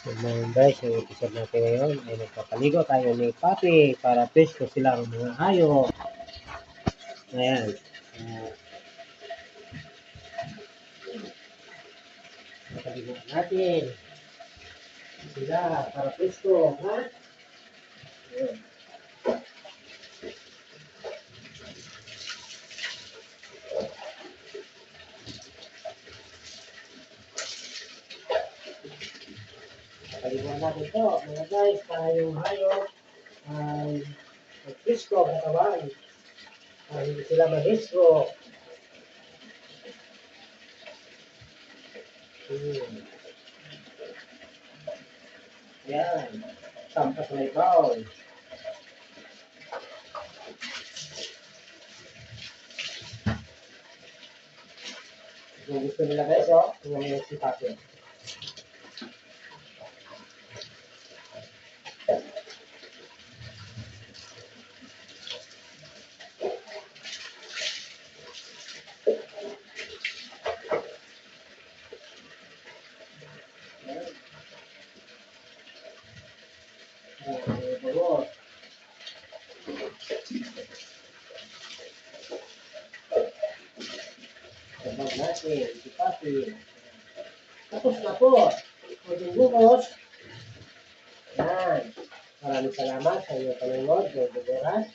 Good morning guys, yung episode natin ngayon ay nagpapaligo tayo ni Papi para presko silang mga hayop. Ayan. Napaliguan natin sila para presko, ha? Ayan. Napaliguan natin ito mga guys para yung hayop ay presko ang katawan. Hindi sila ma-presko. Ayan. Sampas na ikaw. Kung gusto nila guys, tingnan nyo si Papi. Sabag natin, si Papi. Tapos na po. Pwedeng bukos. Yan. Maraming salamat sa inyong panonood ng Buburas.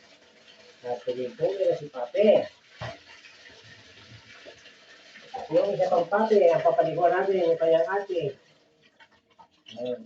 At pwedeng po nila si Papi. Yung isa pang Papi, ang papaliguan natin yung kanyang ate. Ayan.